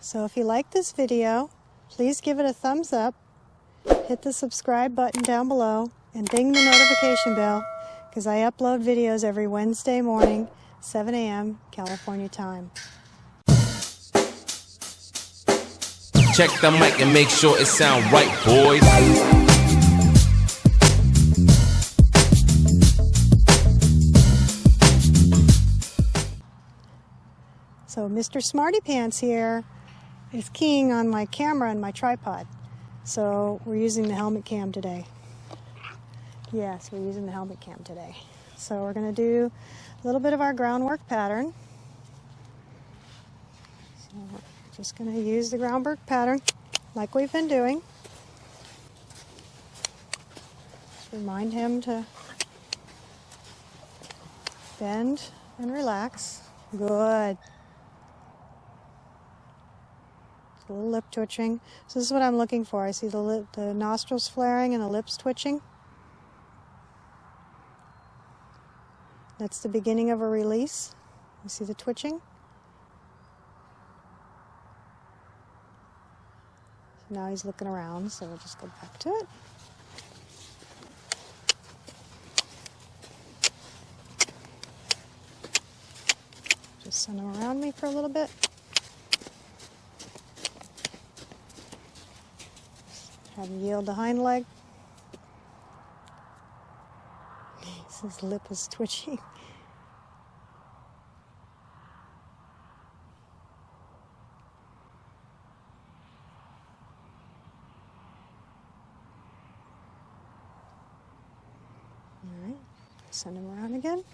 So if you like this video, please give it a thumbs up, hit the subscribe button down below, and ding the notification bell, because I upload videos every Wednesday morning, 7 a.m. California time. Check the mic and make sure it sound right, boys. So Mr. Smarty Pants here is keying on my camera and my tripod. So we're using the helmet cam today. Yes, we're using the helmet cam today. So we're going to do a little bit of our groundwork pattern. So we're just going to use the groundwork pattern like we've been doing. Just remind him to bend and relax. Good. A little lip twitching. So this is what I'm looking for. I see the nostrils flaring and the lips twitching. That's the beginning of a release. You see the twitching? So now he's looking around, so we'll just go back to it. Just send him around me for a little bit. Have him yield the hind leg. His lip is twitching. All right, send him around again.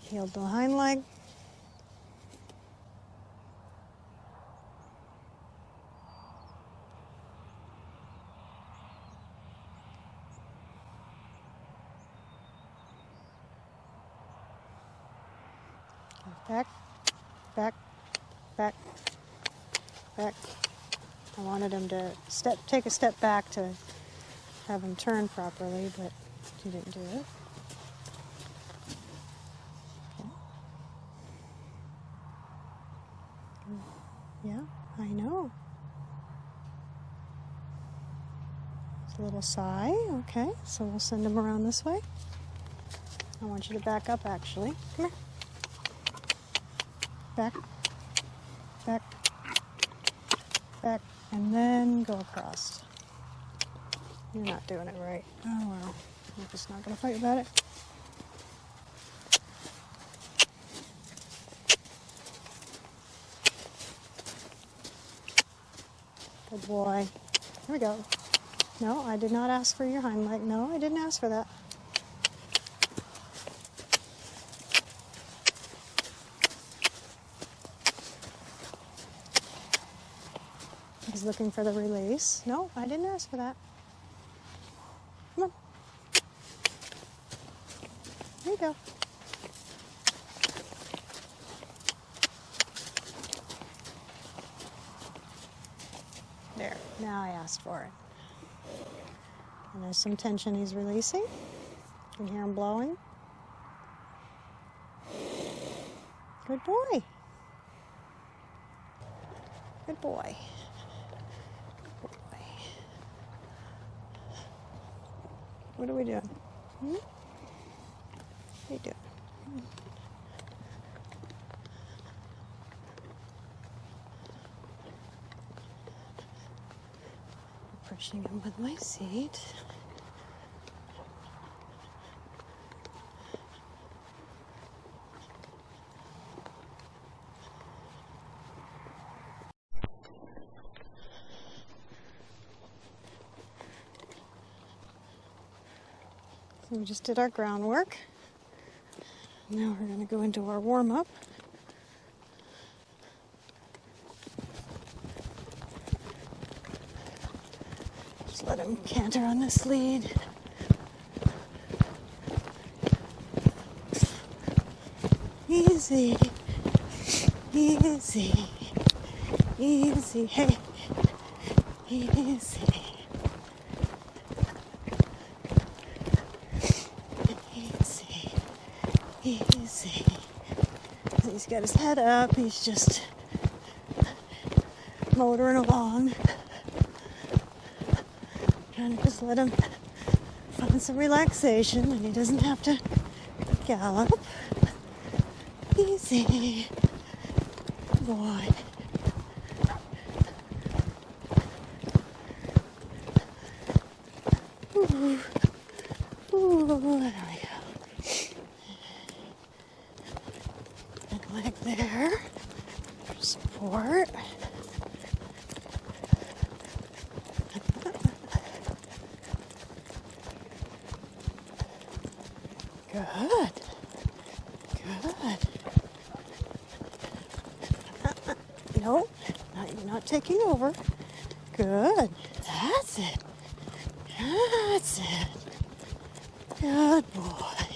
Healed the hind leg. Back, back, back, back. I wanted him to take a step back to have him turn properly, but he didn't do it. Yeah, I know. It's a little sigh. Okay, so we'll send him around this way. I want you to back up, actually. Come here. Back, back, back, and then go across. You're not doing it right. Oh, well. I'm just not going to fight about it. Good boy. Here we go. No, I did not ask for your hind leg. No, I didn't ask for that. He's looking for the release. No, I didn't ask for that. Come on. There you go. There, now I asked for it. And there's some tension he's releasing. You can hear him blowing. Good boy. Good boy. Good boy. What are we doing? What are you doing? Brushing him with my seat. So we just did our groundwork. Now we're going to go into our warm-up. Just let him canter on this lead. Easy, easy, easy, hey, easy. got his head up. He's just motoring along. Trying to just let him find some relaxation, and he doesn't have to gallop. Easy. Good boy. Ooh. Ooh, there we go. And leg there for support. Good. Good. No, you're not taking over. Good. That's it. That's it. Good boy.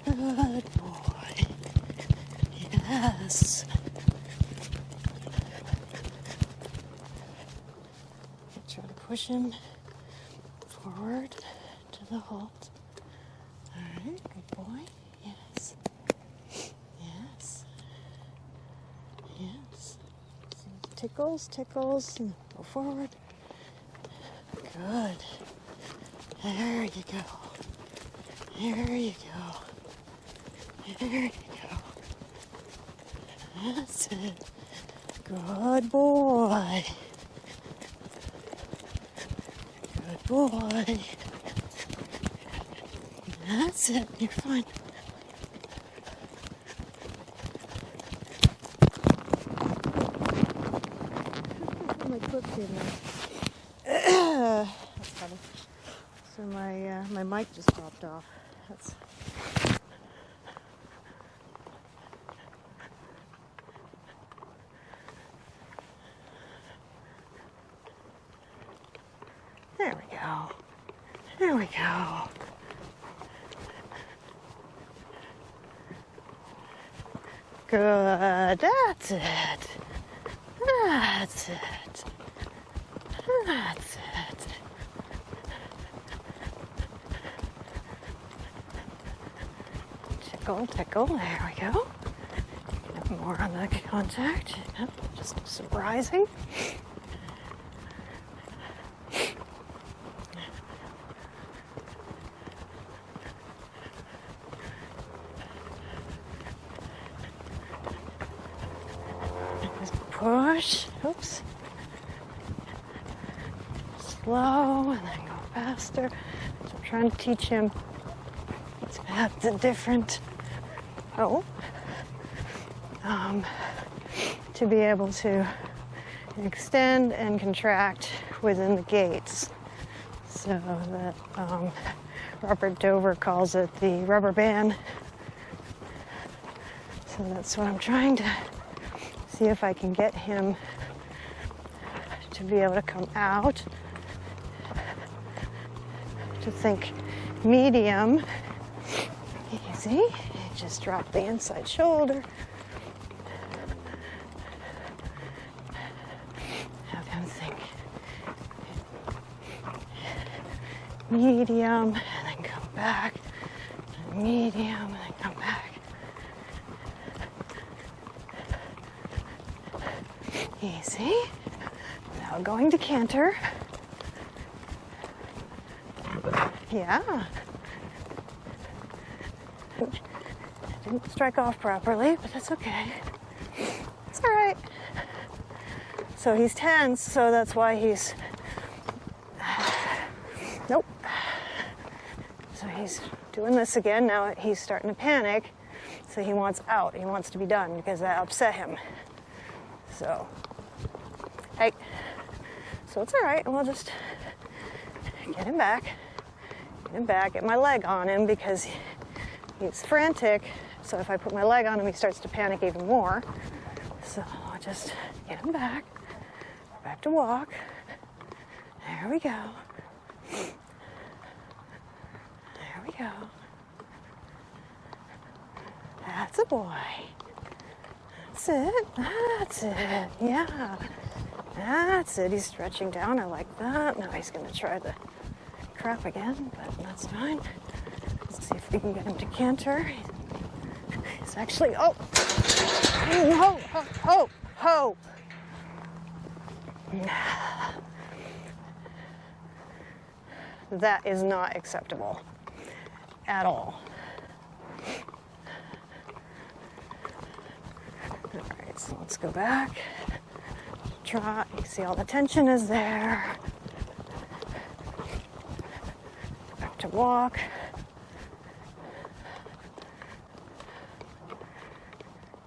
Good boy. Yes. Try to push him forward to the halt. All right, good boy. Yes. Yes. Yes. Tickles, tickles, and go forward. Good. There you go. There you go. There you go. That's it. Good boy. Good boy. That's it. You're fine. My clip came out. That's funny. So my mic just popped off. That's there we go. There we go. Good. That's it. That's it. That's it. Tickle, tickle. There we go. More on the contact. Yep, just surprising. Push. Oops. Slow and then go faster. So I'm trying to teach him to have the different, to be able to extend and contract within the gaits. So that Robert Dover calls it the rubber band. So that's what I'm trying to see if I can get him to be able to come out, to think medium. Easy. Just drop the inside shoulder. Have him think medium, and then come back. Medium, and then come back. Easy. Now going to canter. Yeah. Didn't strike off properly, but that's okay. It's all right. So he's tense, so that's why he's... Nope. So he's doing this again. Now he's starting to panic. So he wants out. He wants to be done because that upset him. So, hey. So it's all right. We'll just get him back. Get him back. Get my leg on him because he's frantic. So if I put my leg on him, he starts to panic even more. So I'll just get him back. Back to walk. There we go. There we go. That's a boy. That's it. That's it. Yeah. That's it. He's stretching down. I like that. Now he's going to try the crap again, but that's fine. Let's see if we can get him to canter. It's actually, oh, ho, ho, ho, ho. That is not acceptable at all. All right, so let's go back. Trot, you see all the tension is there. Back to walk.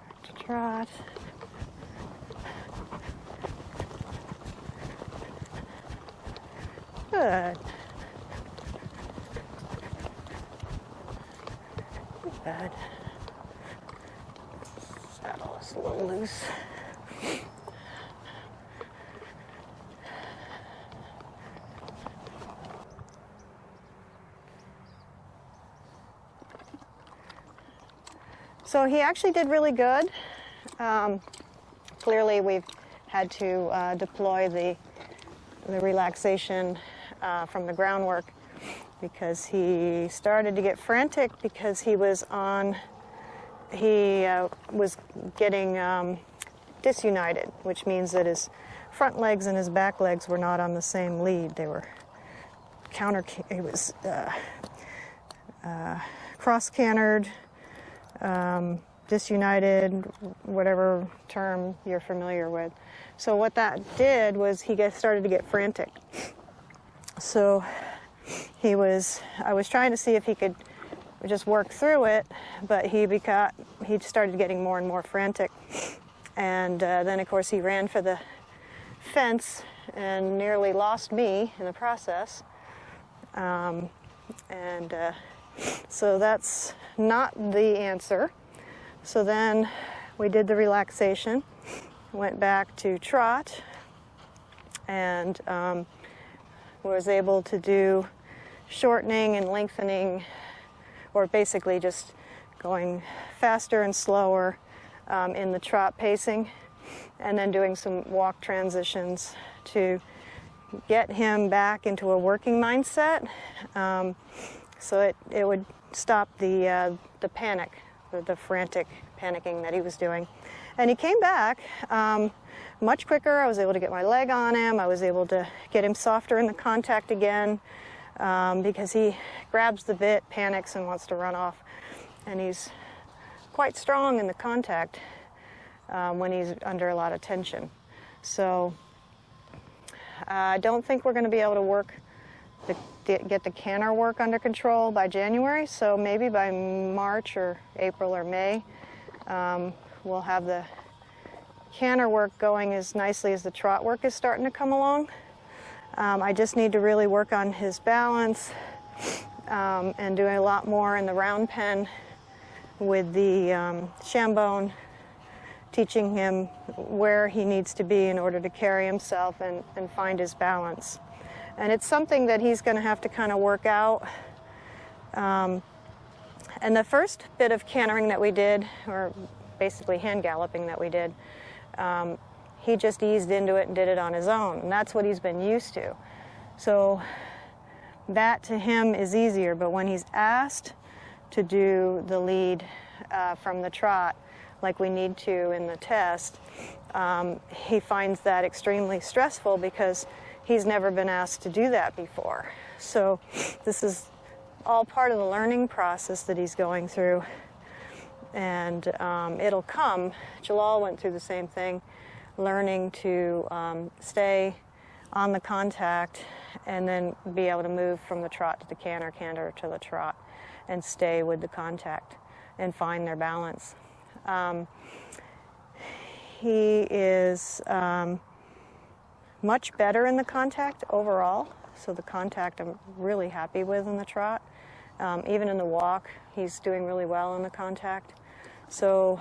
Back to trot. Good. Good. Saddle is a little loose. So he actually did really good. Clearly we've had to deploy the relaxation from the groundwork because he started to get frantic because he was getting disunited, which means that his front legs and his back legs were not on the same lead. They were cross-cantered, disunited, whatever term you're familiar with. So what that did was he started to get frantic. So I was trying to see if he could just work through it, but he started getting more and more frantic. And then of course he ran for the fence and nearly lost me in the process. So that's not the answer. So then we did the relaxation, went back to trot, and was able to do shortening and lengthening, or basically just going faster and slower in the trot pacing, and then doing some walk transitions to get him back into a working mindset, so it would stop the panic, the frantic panicking that he was doing. And he came back much quicker. I was able to get my leg on him. I was able to get him softer in the contact again, because he grabs the bit, panics, and wants to run off. And he's quite strong in the contact when he's under a lot of tension. So I don't think we're going to be able to work get the canter work under control by January. So maybe by March or April or May, we'll have the canter work going as nicely as the trot work is starting to come along. I just need to really work on his balance and doing a lot more in the round pen with the shambone, teaching him where he needs to be in order to carry himself and find his balance. And it's something that he's going to have to kind of work out. And the first bit of cantering that we did, or basically hand galloping that we did, he just eased into it and did it on his own. And that's what he's been used to. So that to him is easier. But when he's asked to do the lead from the trot, like we need to in the test, he finds that extremely stressful because he's never been asked to do that before. So this is all part of the learning process that he's going through. And it'll come. Jalaal went through the same thing, learning to stay on the contact and then be able to move from the trot to the canter, canter to the trot, and stay with the contact and find their balance. He is much better in the contact overall. So the contact I'm really happy with in the trot. Even in the walk, he's doing really well in the contact. So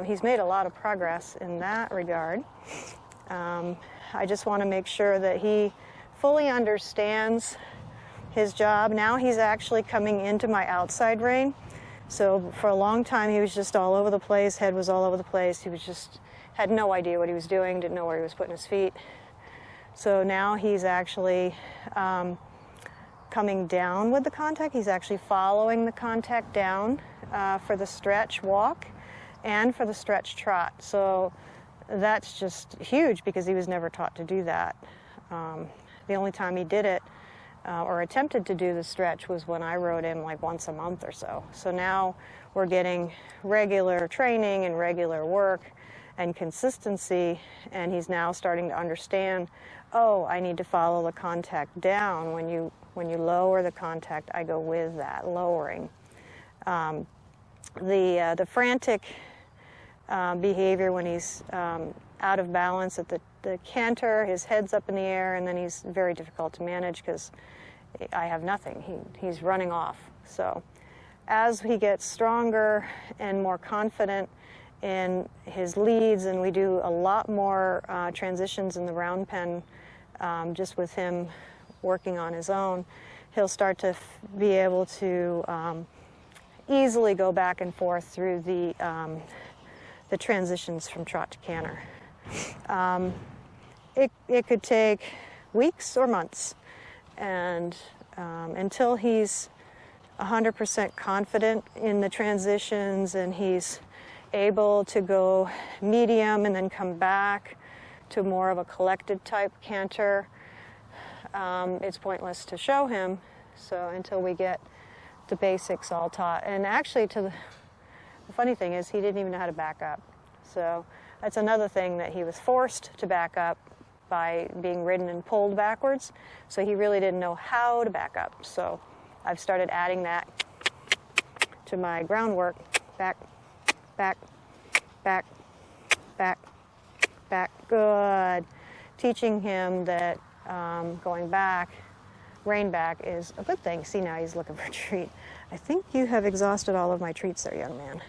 he's made a lot of progress in that regard. I just want to make sure that he fully understands his job. Now he's actually coming into my outside rein. So for a long time he was just all over the place, head was all over the place. He was just had no idea what he was doing, didn't know where he was putting his feet. So now he's actually coming down with the contact. He's actually following the contact down for the stretch walk. and for the stretch trot. So that's just huge because he was never taught to do that. The only time he did it or attempted to do the stretch was when I rode him like once a month or so. So now we're getting regular training and regular work and consistency, and he's now starting to understand, oh, I need to follow the contact down. When you lower the contact, I go with that lowering. The frantic behavior when he's out of balance at the canter, his head's up in the air, and then he's very difficult to manage because I have nothing. He's running off. So as he gets stronger and more confident in his leads, and we do a lot more transitions in the round pen just with him working on his own, he'll start to be able to easily go back and forth through the transitions from trot to canter. It could take weeks or months, and until he's 100% confident in the transitions and he's able to go medium and then come back to more of a collected type canter, it's pointless to show him. So until we get the basics all taught. And actually, the funny thing is he didn't even know how to back up. So that's another thing, that he was forced to back up by being ridden and pulled backwards. So he really didn't know how to back up. So I've started adding that to my groundwork. Back, back, back, back, back. Good. Teaching him that going back, rein back, is a good thing. See, now he's looking for a treat. I think you have exhausted all of my treats there, young man.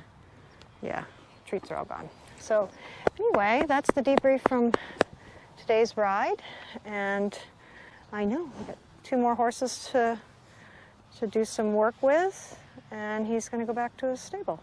Yeah, treats are all gone. So anyway, that's the debrief from today's ride. And I know we've got 2 more horses to do some work with, and he's going to go back to his stable.